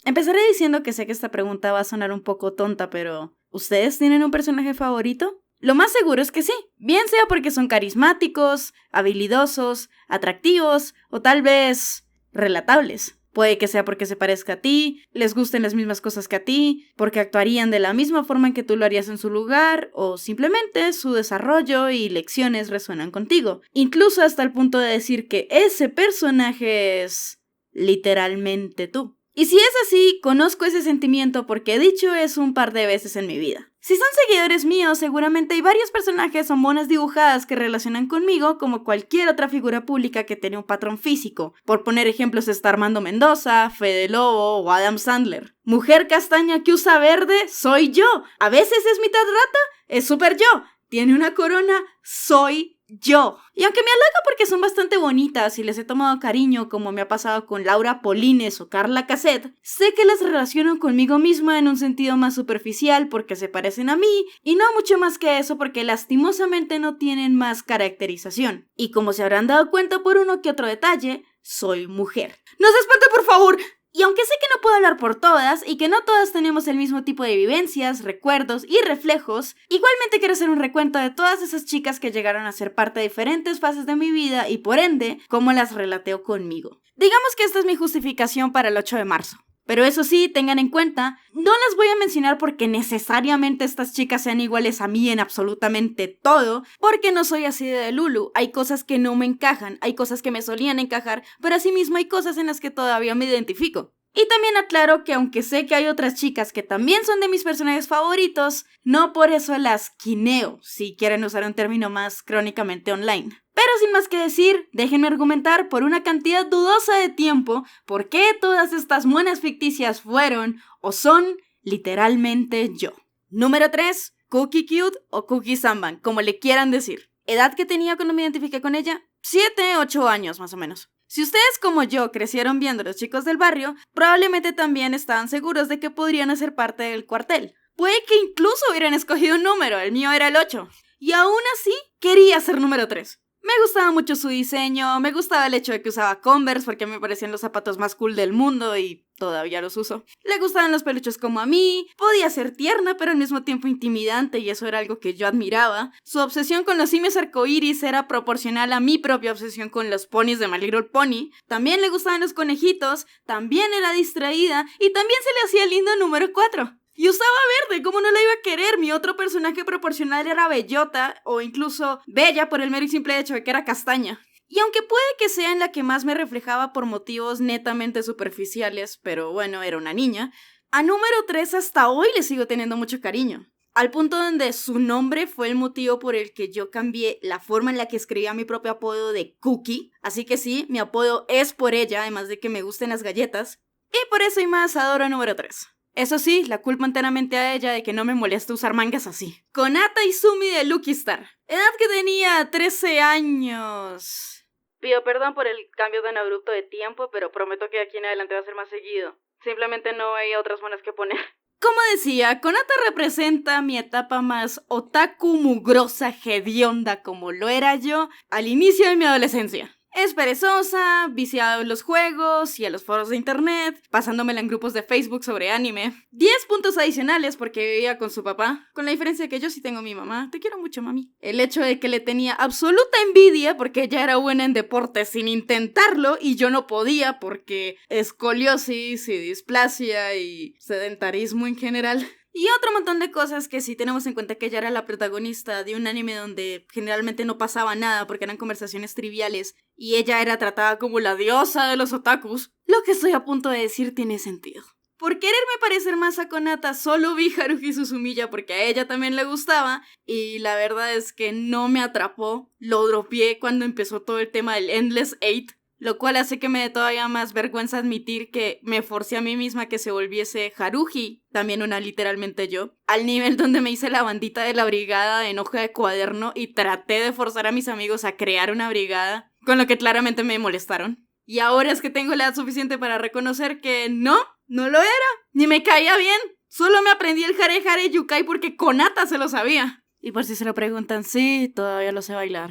Empezaré diciendo que sé que esta pregunta va a sonar un poco tonta, pero ¿ustedes tienen un personaje favorito? Lo más seguro es que sí, bien sea porque son carismáticos, habilidosos, atractivos o tal vez relatables. Puede que sea porque se parezca a ti, les gusten las mismas cosas que a ti, porque actuarían de la misma forma en que tú lo harías en su lugar, o simplemente su desarrollo y lecciones resuenan contigo. Incluso hasta el punto de decir que ese personaje es literalmente tú. Y si es así, conozco ese sentimiento porque he dicho eso un par de veces en mi vida. Si son seguidores míos, seguramente hay varios personajes o monas dibujadas que relacionan conmigo como cualquier otra figura pública que tiene un patrón físico. Por poner ejemplos está Armando Mendoza, Fede Lobo o Adam Sandler. Mujer castaña que usa verde, soy yo. A veces es mitad rata, es súper yo. Tiene una corona, soy yo. Y aunque me halaga porque son bastante bonitas y les he tomado cariño como me ha pasado con Laura Polines o Carla Cassette, sé que las relaciono conmigo misma en un sentido más superficial porque se parecen a mí y no mucho más que eso porque lastimosamente no tienen más caracterización. Y como se habrán dado cuenta por uno que otro detalle, soy mujer. ¡No se espante, por favor! Y aunque sé que no puedo hablar por todas y que no todas tenemos el mismo tipo de vivencias, recuerdos y reflejos, igualmente quiero hacer un recuento de todas esas chicas que llegaron a ser parte de diferentes fases de mi vida y por ende, cómo las relateo conmigo. Digamos que esta es mi justificación para el 8 de marzo. Pero eso sí, tengan en cuenta, no las voy a mencionar porque necesariamente estas chicas sean iguales a mí en absolutamente todo, porque no soy así de Lulu. Hay cosas que no me encajan, hay cosas que me solían encajar, pero asimismo hay cosas en las que todavía me identifico. Y también aclaro que aunque sé que hay otras chicas que también son de mis personajes favoritos, no por eso las quineo, si quieren usar un término más crónicamente online. Pero sin más que decir, déjenme argumentar por una cantidad dudosa de tiempo por qué todas estas monas ficticias fueron o son literalmente yo. Número 3. Cookie Cute o Cookie Samban, como le quieran decir. ¿Edad que tenía cuando me identifiqué con ella? 7, 8 años más o menos. Si ustedes como yo crecieron viendo a los chicos del barrio, probablemente también estaban seguros de que podrían hacer parte del cuartel. Puede que incluso hubieran escogido un número, el mío era el 8. Y aún así, quería ser número 3. Me gustaba mucho su diseño, me gustaba el hecho de que usaba Converse porque me parecían los zapatos más cool del mundo y todavía los uso. Le gustaban los peluches como a mí, podía ser tierna pero al mismo tiempo intimidante y eso era algo que yo admiraba. Su obsesión con los simios arcoíris era proporcional a mi propia obsesión con los ponis de My Little Pony. También le gustaban los conejitos, también era distraída y también se le hacía lindo número 4. Y usaba verde, ¿cómo no la iba a querer? Mi otro personaje proporcional era Bellota, o incluso Bella por el mero y simple hecho de que era castaña. Y aunque puede que sea en la que más me reflejaba por motivos netamente superficiales, pero bueno, era una niña, a número 3 hasta hoy le sigo teniendo mucho cariño. Al punto donde su nombre fue el motivo por el que yo cambié la forma en la que escribía mi propio apodo de Cookie. Así que sí, mi apodo es por ella, además de que me gusten las galletas. Y por eso y más adoro a número 3. Eso sí, la culpo enteramente a ella de que no me molesta usar mangas así. Konata Izumi de Lucky Star. Edad que tenía 13 años. Pido perdón por el cambio tan abrupto de tiempo, pero prometo que de aquí en adelante va a ser más seguido. Simplemente no veía otras monas que poner. Como decía, Konata representa mi etapa más otaku, mugrosa, hedionda como lo era yo al inicio de mi adolescencia. Es perezosa, viciada en los juegos y a los foros de internet, pasándomela en grupos de Facebook sobre anime. 10 puntos adicionales porque vivía con su papá, con la diferencia de que yo sí tengo a mi mamá. Te quiero mucho, mami. El hecho de que le tenía absoluta envidia porque ella era buena en deportes sin intentarlo y yo no podía porque escoliosis y displasia y sedentarismo en general. Y otro montón de cosas que si tenemos en cuenta que ella era la protagonista de un anime donde generalmente no pasaba nada porque eran conversaciones triviales y ella era tratada como la diosa de los otakus, lo que estoy a punto de decir tiene sentido. Por quererme parecer más a Konata, solo vi Haruhi Suzumiya porque a ella también le gustaba y la verdad es que no me atrapó, lo dropeé cuando empezó todo el tema del Endless Eight. Lo cual hace que me dé todavía más vergüenza admitir que me forcé a mí misma que se volviese Haruhi, también una literalmente yo, al nivel donde me hice la bandita de la brigada en hoja de cuaderno y traté de forzar a mis amigos a crear una brigada, con lo que claramente me molestaron. Y ahora es que tengo la edad suficiente para reconocer que no lo era, ni me caía bien, solo me aprendí el Hare Hare Yukai porque Konata se lo sabía. Y por si se lo preguntan, sí, todavía lo sé bailar.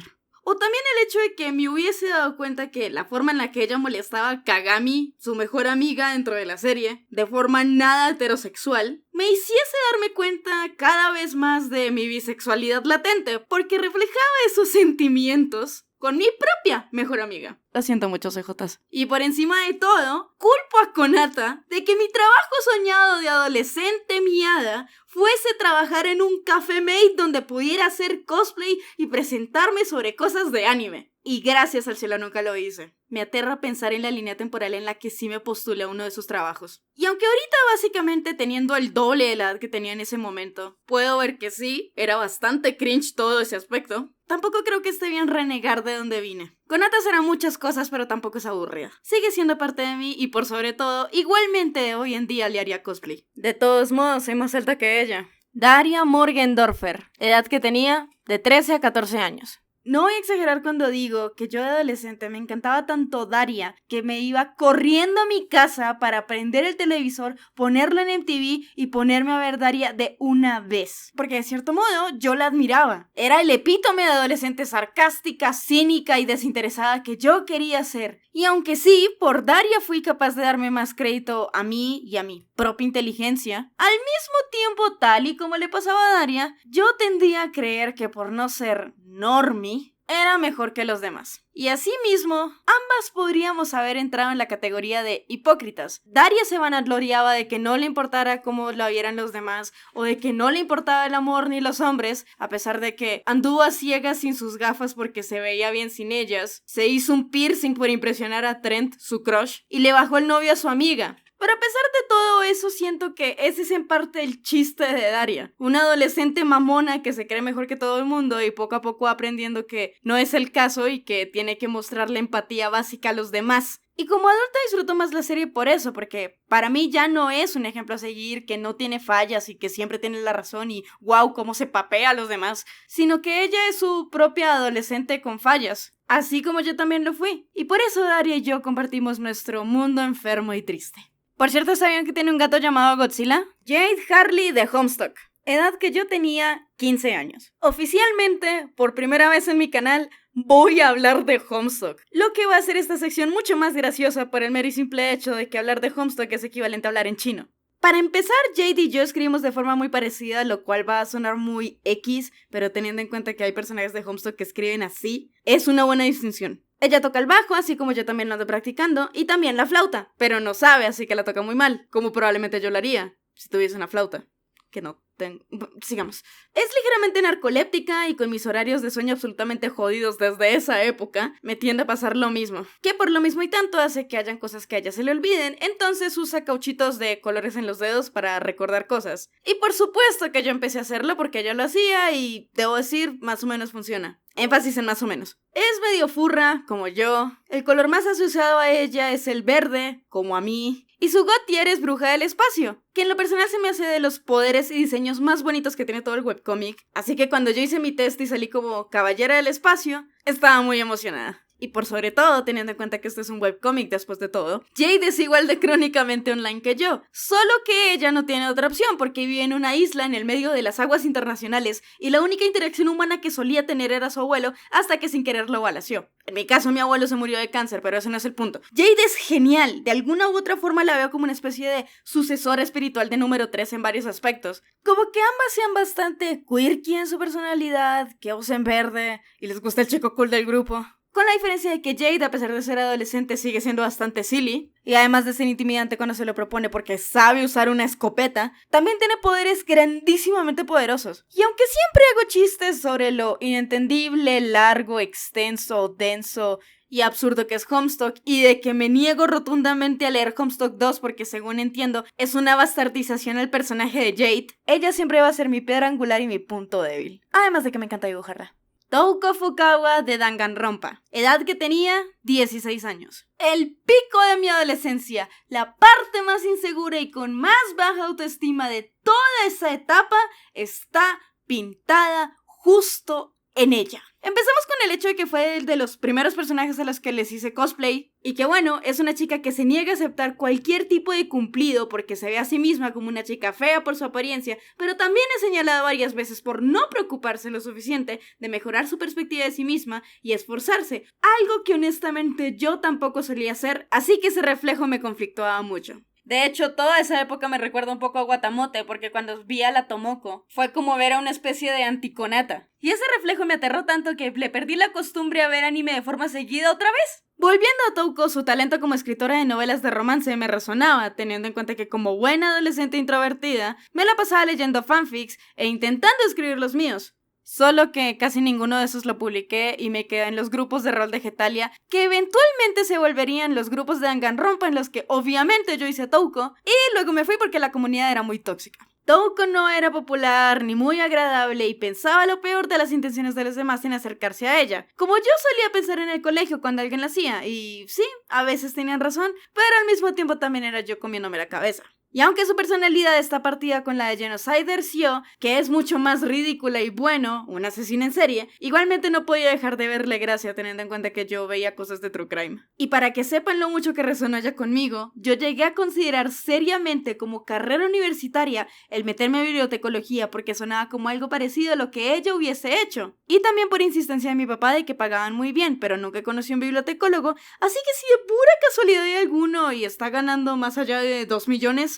O también el hecho de que me hubiese dado cuenta que la forma en la que ella molestaba a Kagami, su mejor amiga dentro de la serie, de forma nada heterosexual, me hiciese darme cuenta cada vez más de mi bisexualidad latente, porque reflejaba esos sentimientos con mi propia mejor amiga. Lo siento mucho, CJs. Y por encima de todo, culpo a Konata de que mi trabajo soñado de adolescente miada fuese trabajar en un café mate donde pudiera hacer cosplay y presentarme sobre cosas de anime. Y gracias al cielo nunca lo hice. Me aterra pensar en la línea temporal en la que sí me postulé a uno de sus trabajos. Y aunque ahorita básicamente teniendo el doble de la edad que tenía en ese momento, puedo ver que sí, era bastante cringe todo ese aspecto, tampoco creo que esté bien renegar de donde vine. Konata será muchas cosas, pero tampoco es aburrida. Sigue siendo parte de mí y por sobre todo, igualmente hoy en día le haría cosplay. De todos modos, soy más alta que ella. Daria Morgendorfer, edad que tenía de 13 a 14 años. No voy a exagerar cuando digo que yo de adolescente me encantaba tanto Daria que me iba corriendo a mi casa para prender el televisor, ponerlo en MTV y ponerme a ver Daria de una vez. Porque de cierto modo yo la admiraba. Era el epítome de adolescente sarcástica, cínica y desinteresada que yo quería ser. Y aunque sí, por Daria fui capaz de darme más crédito a mí y a mi propia inteligencia, al mismo tiempo, tal y como le pasaba a Daria, yo tendía a creer que por no ser normie, era mejor que los demás. Y asimismo, ambas podríamos haber entrado en la categoría de hipócritas. Daria se vanagloriaba de que no le importara cómo la vieran los demás, o de que no le importaba el amor ni los hombres, a pesar de que anduvo a ciegas sin sus gafas porque se veía bien sin ellas, se hizo un piercing por impresionar a Trent, su crush, y le bajó el novio a su amiga. Pero a pesar de todo eso, siento que ese es en parte el chiste de Daria. Una adolescente mamona que se cree mejor que todo el mundo y poco a poco va aprendiendo que no es el caso y que tiene que mostrarle empatía básica a los demás. Y como adulta disfruto más la serie por eso, porque para mí ya no es un ejemplo a seguir, que no tiene fallas y que siempre tiene la razón y wow, cómo se papea a los demás, sino que ella es su propia adolescente con fallas, así como yo también lo fui. Y por eso Daria y yo compartimos nuestro mundo enfermo y triste. Por cierto, ¿sabían que tiene un gato llamado Godzilla? Jade Harley de Homestuck. Edad que yo tenía 15 años. Oficialmente, por primera vez en mi canal, voy a hablar de Homestuck. Lo que va a hacer esta sección mucho más graciosa por el mero y simple hecho de que hablar de Homestuck es equivalente a hablar en chino. Para empezar, Jade y yo escribimos de forma muy parecida, lo cual va a sonar muy X, pero teniendo en cuenta que hay personajes de Homestuck que escriben así, es una buena distinción. Ella toca el bajo, así como yo también lo ando practicando, y también la flauta, pero no sabe, así que la toca muy mal, como probablemente yo lo haría, si tuviese una flauta, que no tengo. Sigamos. Es ligeramente narcoléptica y con mis horarios de sueño absolutamente jodidos desde esa época, me tiende a pasar lo mismo, que por lo mismo y tanto hace que hayan cosas que a ella se le olviden, entonces usa cauchitos de colores en los dedos para recordar cosas. Y por supuesto que yo empecé a hacerlo porque yo lo hacía y, debo decir, más o menos funciona. Énfasis en más o menos. Es medio furra, como yo. El color más asociado a ella es el verde, como a mí. Y su Gautier es bruja del espacio, que en lo personal se me hace de los poderes y diseños más bonitos que tiene todo el webcómic. Así que cuando yo hice mi test y salí como caballera del espacio, estaba muy emocionada. Y por sobre todo, teniendo en cuenta que este es un webcómic después de todo, Jade es igual de crónicamente online que yo, solo que ella no tiene otra opción porque vive en una isla en el medio de las aguas internacionales y la única interacción humana que solía tener era su abuelo hasta que sin querer lo balació. En mi caso, mi abuelo se murió de cáncer, pero ese no es el punto. Jade es genial, de alguna u otra forma la veo como una especie de sucesora espiritual de número 3 en varios aspectos. Como que ambas sean bastante quirky en su personalidad, que usen verde y les gusta el chico cool del grupo. Con la diferencia de que Jade, a pesar de ser adolescente, sigue siendo bastante silly, y además de ser intimidante cuando se lo propone porque sabe usar una escopeta, también tiene poderes grandísimamente poderosos. Y aunque siempre hago chistes sobre lo inentendible, largo, extenso, denso y absurdo que es Homestuck, y de que me niego rotundamente a leer Homestuck 2 porque según entiendo es una bastardización al personaje de Jade, ella siempre va a ser mi piedra angular y mi punto débil. Además de que me encanta dibujarla. Touko Fukawa de Danganronpa. Edad que tenía 16 años. El pico de mi adolescencia, la parte más insegura y con más baja autoestima de toda esa etapa, está pintada justo en ella. Empezamos con el hecho de que fue el de los primeros personajes a los que les hice cosplay, y que bueno, es una chica que se niega a aceptar cualquier tipo de cumplido porque se ve a sí misma como una chica fea por su apariencia, pero también es señalada varias veces por no preocuparse lo suficiente de mejorar su perspectiva de sí misma y esforzarse, algo que honestamente yo tampoco solía hacer, así que ese reflejo me conflictuaba mucho. De hecho, toda esa época me recuerda un poco a Watamote, porque cuando vi a la Tomoko, fue como ver a una especie de anticonata. Y ese reflejo me aterró tanto que le perdí la costumbre a ver anime de forma seguida otra vez. Volviendo a Touko, su talento como escritora de novelas de romance me resonaba, teniendo en cuenta que como buena adolescente introvertida, me la pasaba leyendo fanfics e intentando escribir los míos. Solo que casi ninguno de esos lo publiqué y me quedé en los grupos de rol de Getalia, que eventualmente se volverían los grupos de Danganronpa en los que obviamente yo hice a Touko, y luego me fui porque la comunidad era muy tóxica. Touko no era popular ni muy agradable y pensaba lo peor de las intenciones de los demás en acercarse a ella, como yo solía pensar en el colegio cuando alguien lo hacía, y sí, a veces tenían razón, pero al mismo tiempo también era yo comiéndome la cabeza. Y aunque su personalidad está partida con la de Genocider Sio, que es mucho más ridícula y bueno, un asesino en serie, igualmente no podía dejar de verle gracia teniendo en cuenta que yo veía cosas de true crime. Y para que sepan lo mucho que resonó ella conmigo, yo llegué a considerar seriamente como carrera universitaria el meterme a bibliotecología porque sonaba como algo parecido a lo que ella hubiese hecho. Y también por insistencia de mi papá de que pagaban muy bien, pero nunca conocí un bibliotecólogo, así que si de pura casualidad hay alguno y está ganando más allá de 2 millones,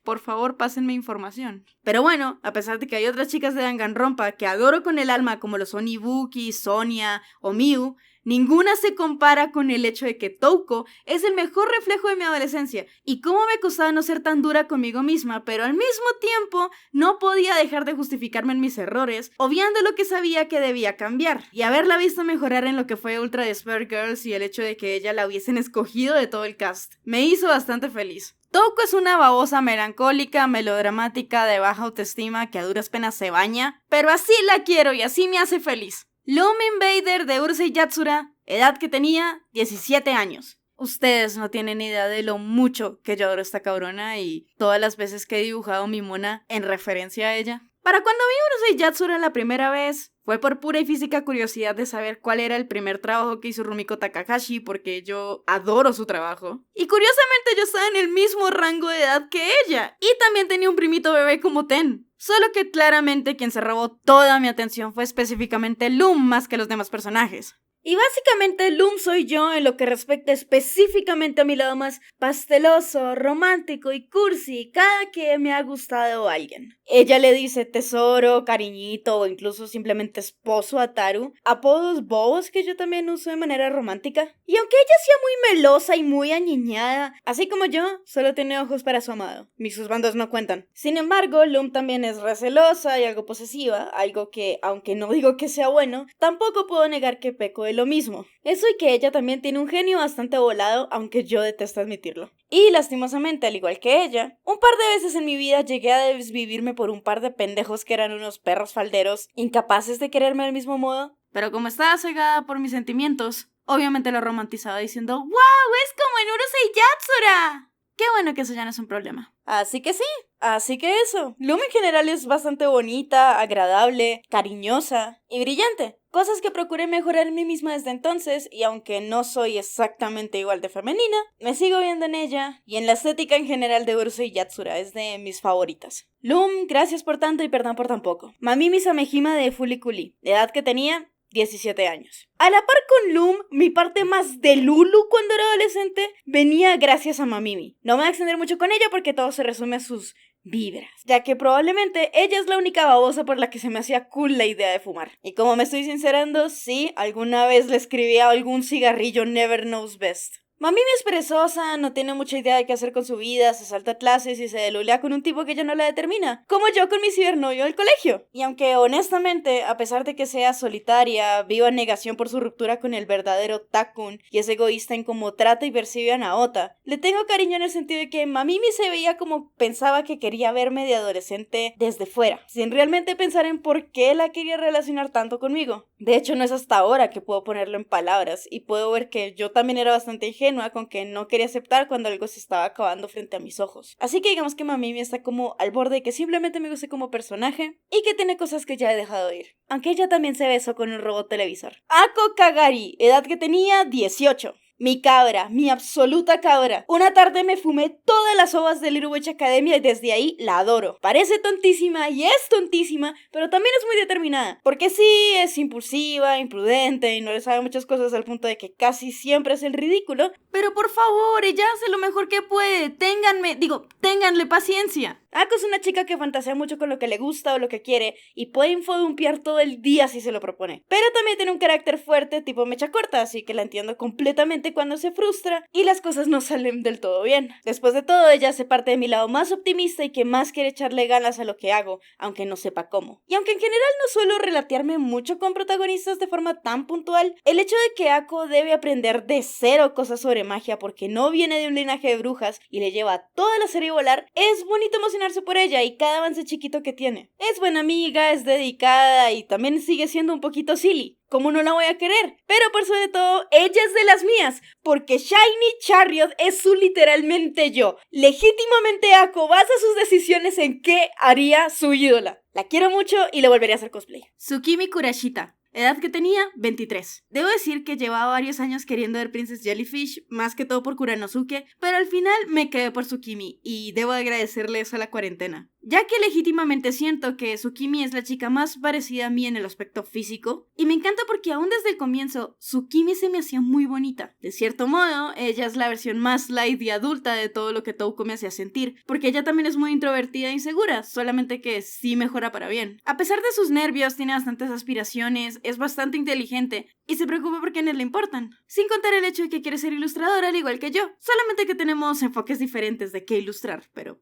por favor, pásenme información. Pero bueno, a pesar de que hay otras chicas de Danganronpa que adoro con el alma, como lo son Ibuki, Sonia o Miu, ninguna se compara con el hecho de que Touko es el mejor reflejo de mi adolescencia y cómo me costaba no ser tan dura conmigo misma, pero al mismo tiempo no podía dejar de justificarme en mis errores, obviando lo que sabía que debía cambiar. Y haberla visto mejorar en lo que fue Ultra Despair Girls y el hecho de que ella la hubiesen escogido de todo el cast, me hizo bastante feliz. Touko es una babosa melancólica, melodramática, de baja autoestima que a duras penas se baña, pero así la quiero y así me hace feliz. Loom Invader de Urusei Yatsura, edad que tenía 17 años. Ustedes no tienen idea de lo mucho que yo adoro a esta cabrona y todas las veces que he dibujado mi mona en referencia a ella. Para cuando vi Urusei Yatsura la primera vez, fue por pura y física curiosidad de saber cuál era el primer trabajo que hizo Rumiko Takahashi, porque yo adoro su trabajo. Y curiosamente yo estaba en el mismo rango de edad que ella, y también tenía un primito bebé como Ten. Solo que claramente quien se robó toda mi atención fue específicamente Loom más que los demás personajes. Y básicamente Loom soy yo en lo que respecta específicamente a mi lado más pasteloso, romántico y cursi cada que me ha gustado alguien. Ella le dice tesoro, cariñito o incluso simplemente esposo a Taru, apodos bobos que yo también uso de manera romántica. Y aunque ella sea muy melosa y muy añiñada, así como yo, solo tiene ojos para su amado. Mis husbandos no cuentan. Sin embargo, Loom también es recelosa y algo posesiva, algo que, aunque no digo que sea bueno, tampoco puedo negar que peco de lo mismo. Eso y que ella también tiene un genio bastante volado, aunque yo detesto admitirlo. Y lastimosamente, al igual que ella, un par de veces en mi vida llegué a desvivirme por un par de pendejos que eran unos perros falderos, incapaces de quererme del mismo modo. Pero como estaba cegada por mis sentimientos, obviamente lo romantizaba diciendo ¡wow! ¡Es como en Urusei Yatsura! Qué bueno que eso ya no es un problema. Así que sí, así que eso. Loom en general es bastante bonita, agradable, cariñosa y brillante. Cosas que procuré mejorar en mí misma desde entonces, y aunque no soy exactamente igual de femenina, me sigo viendo en ella y en la estética en general de Urusei Yatsura, es de mis favoritas. Loom, gracias por tanto y perdón por tan poco. Mamimi Samejima de Fuliculi, de edad que tenía 17 años. A la par con Loom, mi parte más de Lulu cuando era adolescente venía gracias a Mamimi. No me voy a extender mucho con ella porque todo se resume a sus vibras, ya que probablemente ella es la única babosa por la que se me hacía cool la idea de fumar. Y como me estoy sincerando, sí, alguna vez le escribí a algún cigarrillo Never Knows Best. Mamimi es perezosa, no tiene mucha idea de qué hacer con su vida, se salta clases y se delulea con un tipo que ella no la determina, como yo con mi cibernovio del colegio. Y aunque honestamente, a pesar de que sea solitaria, viva en negación por su ruptura con el verdadero Takun y es egoísta en cómo trata y percibe a Naota, le tengo cariño en el sentido de que Mamimi se veía como pensaba que quería verme de adolescente desde fuera, sin realmente pensar en por qué la quería relacionar tanto conmigo. De hecho, no es hasta ahora que puedo ponerlo en palabras y puedo ver que yo también era bastante ingenua con que no quería aceptar cuando algo se estaba acabando frente a mis ojos. Así que digamos que Mamimi está como al borde de que simplemente me guste como personaje y que tiene cosas que ya he dejado de ir. Aunque ella también se besó con un robot televisor. Ako Kagari, edad que tenía 18. Mi cabra, mi absoluta cabra. Una tarde me fumé todas las ovas de Little Witch Academia y desde ahí la adoro. Parece tontísima y es tontísima, pero también es muy determinada. Porque sí, es impulsiva, imprudente y no le sabe muchas cosas al punto de que casi siempre es el ridículo. Pero por favor, ella hace lo mejor que puede. Ténganle paciencia. Ako es una chica que fantasea mucho con lo que le gusta o lo que quiere y puede infodumpiar todo el día si se lo propone. Pero también tiene un carácter fuerte tipo mecha corta, así que la entiendo completamente cuando se frustra y las cosas no salen del todo bien. Después de todo, ella hace parte de mi lado más optimista y que más quiere echarle ganas a lo que hago, aunque no sepa cómo. Y aunque en general no suelo relatearme mucho con protagonistas de forma tan puntual, el hecho de que Ako debe aprender de cero cosas sobre magia porque no viene de un linaje de brujas y le lleva toda la serie a volar, es bonito emocionarse por ella y cada avance chiquito que tiene. Es buena amiga, es dedicada y también sigue siendo un poquito silly. ¿Cómo no la voy a querer? Pero por sobre todo, ella es de las mías, porque Shiny Chariot es su literalmente yo. Legítimamente Ako basa sus decisiones en qué haría su ídola. La quiero mucho y le volveré a hacer cosplay. Tsukimi Kurashita. Edad que tenía, 23. Debo decir que llevaba varios años queriendo ver Princess Jellyfish, más que todo por Kuranosuke, pero al final me quedé por Tsukimi, y debo agradecerle eso a la cuarentena. Ya que legítimamente siento que Tsukimi es la chica más parecida a mí en el aspecto físico, y me encanta porque aún desde el comienzo, Tsukimi se me hacía muy bonita. De cierto modo, ella es la versión más light y adulta de todo lo que Touko me hacía sentir, porque ella también es muy introvertida e insegura, solamente que sí mejora para bien. A pesar de sus nervios, tiene bastantes aspiraciones, es bastante inteligente y se preocupa por quienes le importan. Sin contar el hecho de que quiere ser ilustradora al igual que yo, solamente que tenemos enfoques diferentes de qué ilustrar, pero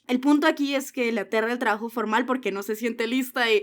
el punto aquí es que le aterra el trabajo formal porque no se siente lista y...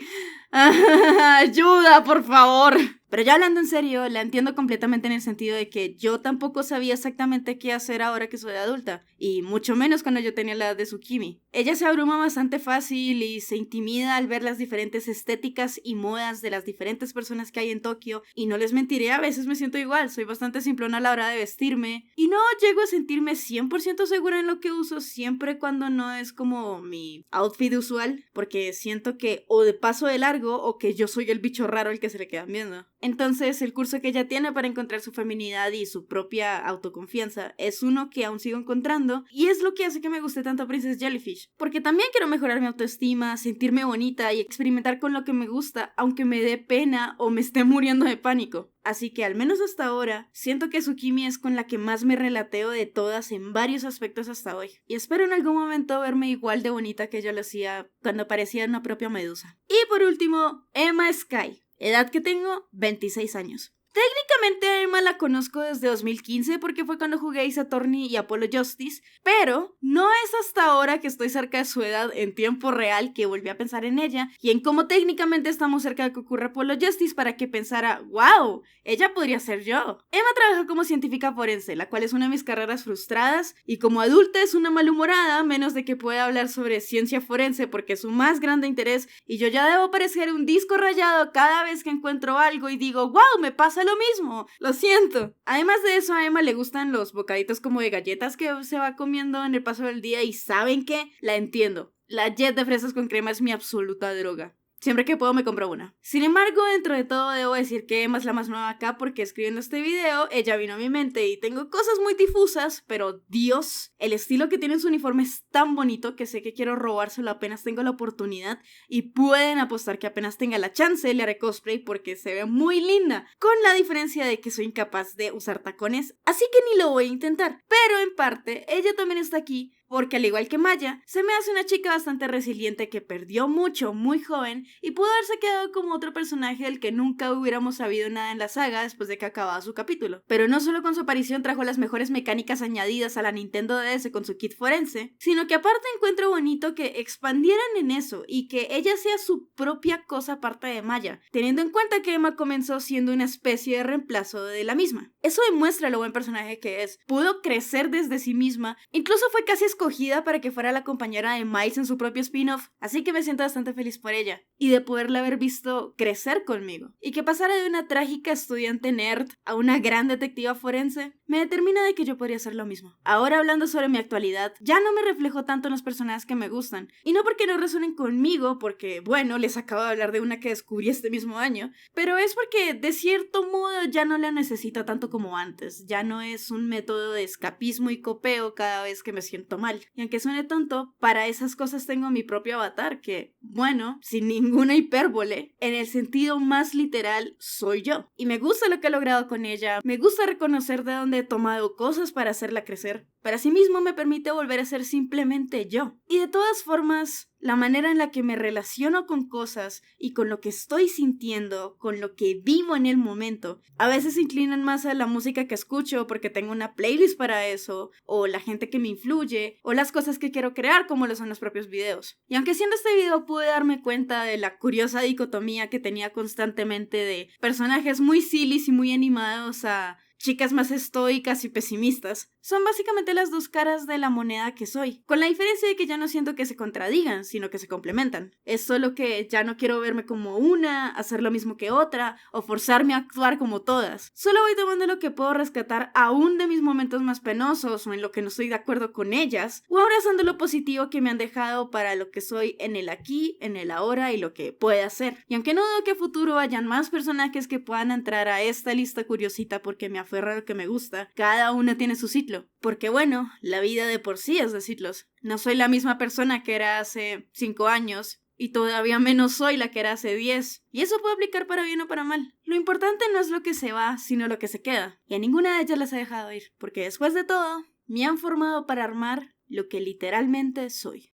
¡Ayuda, por favor! Pero ya hablando en serio, la entiendo completamente en el sentido de que yo tampoco sabía exactamente qué hacer ahora que soy adulta, y mucho menos cuando yo tenía la edad de Tsukimi. Ella se abruma bastante fácil y se intimida al ver las diferentes estéticas y modas de las diferentes personas que hay en Tokio, y no les mentiré, a veces me siento igual, soy bastante simplona a la hora de vestirme, y no llego a sentirme 100% segura en lo que uso siempre cuando no es como mi outfit usual, porque siento que o de paso de largo o que yo soy el bicho raro al que se le quedan viendo. Entonces, el curso que ella tiene para encontrar su feminidad y su propia autoconfianza es uno que aún sigo encontrando y es lo que hace que me guste tanto Princess Jellyfish, porque también quiero mejorar mi autoestima, sentirme bonita y experimentar con lo que me gusta, aunque me dé pena o me esté muriendo de pánico. Así que al menos hasta ahora, siento que Tsukimi es con la que más me relateo de todas en varios aspectos hasta hoy. Y espero en algún momento verme igual de bonita que yo lo hacía cuando parecía una propia medusa. Y por último, Emma Sky. Edad que tengo, 26 años. Técnicamente a Emma la conozco desde 2015 porque fue cuando jugué Ace Attorney y Apollo Justice, pero no es hasta ahora que estoy cerca de su edad en tiempo real que volví a pensar en ella y en cómo técnicamente estamos cerca de que ocurra Apollo Justice para que pensara, wow, ella podría ser yo. Emma trabaja como científica forense, la cual es una de mis carreras frustradas, y como adulta es una malhumorada, menos de que pueda hablar sobre ciencia forense porque es su más grande interés, y yo ya debo parecer un disco rayado cada vez que encuentro algo y digo, wow, me pasa lo mismo, lo siento. Además de eso, a Emma le gustan los bocaditos como de galletas que se va comiendo en el paso del día, y ¿saben qué? La entiendo. La Jet de fresas con crema es mi absoluta droga. Siempre que puedo me compro una. Sin embargo, dentro de todo debo decir que Emma es la más nueva acá porque escribiendo este video, ella vino a mi mente y tengo cosas muy difusas, pero Dios, el estilo que tiene en su uniforme es tan bonito que sé que quiero robárselo apenas tengo la oportunidad, y pueden apostar que apenas tenga la chance le haré cosplay porque se ve muy linda, con la diferencia de que soy incapaz de usar tacones, así que ni lo voy a intentar. Pero en parte, ella también está aquí porque al igual que Maya, se me hace una chica bastante resiliente que perdió mucho muy joven y pudo haberse quedado como otro personaje del que nunca hubiéramos sabido nada en la saga después de que acababa su capítulo. Pero no solo con su aparición trajo las mejores mecánicas añadidas a la Nintendo DS con su kit forense, sino que aparte encuentro bonito que expandieran en eso y que ella sea su propia cosa aparte de Maya, teniendo en cuenta que Emma comenzó siendo una especie de reemplazo de la misma. Eso demuestra lo buen personaje que es, pudo crecer desde sí misma, incluso fue casi escogida para que fuera la compañera de Miles en su propio spin-off, así que me siento bastante feliz por ella y de poderla haber visto crecer conmigo. Y que pasara de una trágica estudiante nerd a una gran detectiva forense me determina de que yo podría hacer lo mismo. Ahora, hablando sobre mi actualidad, ya no me reflejo tanto en los personajes que me gustan, y no porque no resuenen conmigo, porque bueno, les acabo de hablar de una que descubrí este mismo año, pero es porque de cierto modo ya no la necesito tanto como antes. Ya no es un método de escapismo y copeo cada vez que me siento mal. Y aunque suene tonto, para esas cosas tengo mi propio avatar que, bueno, sin ninguna hipérbole, en el sentido más literal, soy yo. Y me gusta lo que he logrado con ella, me gusta reconocer de dónde he tomado cosas para hacerla crecer, pero asimismo me permite volver a ser simplemente yo. Y de todas formas, la manera en la que me relaciono con cosas y con lo que estoy sintiendo, con lo que vivo en el momento, a veces se inclinan más a la música que escucho porque tengo una playlist para eso, o la gente que me influye, o las cosas que quiero crear como lo son los propios videos. Y aunque haciendo este video pude darme cuenta de la curiosa dicotomía que tenía constantemente de personajes muy silly y muy animados a chicas más estoicas y pesimistas, son básicamente las dos caras de la moneda que soy, con la diferencia de que ya no siento que se contradigan, sino que se complementan. Es solo que ya no quiero verme como una, hacer lo mismo que otra, o forzarme a actuar como todas. Solo voy tomando lo que puedo rescatar aún de mis momentos más penosos o en lo que no estoy de acuerdo con ellas, o abrazando lo positivo que me han dejado para lo que soy en el aquí, en el ahora y lo que pueda hacer. Y aunque no dudo que a futuro hayan más personajes que puedan entrar a esta lista curiosita porque me aferra a lo que me gusta, cada una tiene su ciclo. Porque bueno, la vida de por sí es de ciclos. No soy la misma persona que era hace 5 años y todavía menos soy la que era hace 10. Y eso puede aplicar para bien o para mal. Lo importante no es lo que se va, sino lo que se queda. Y a ninguna de ellas las he dejado ir, porque después de todo, me han formado para armar lo que literalmente soy.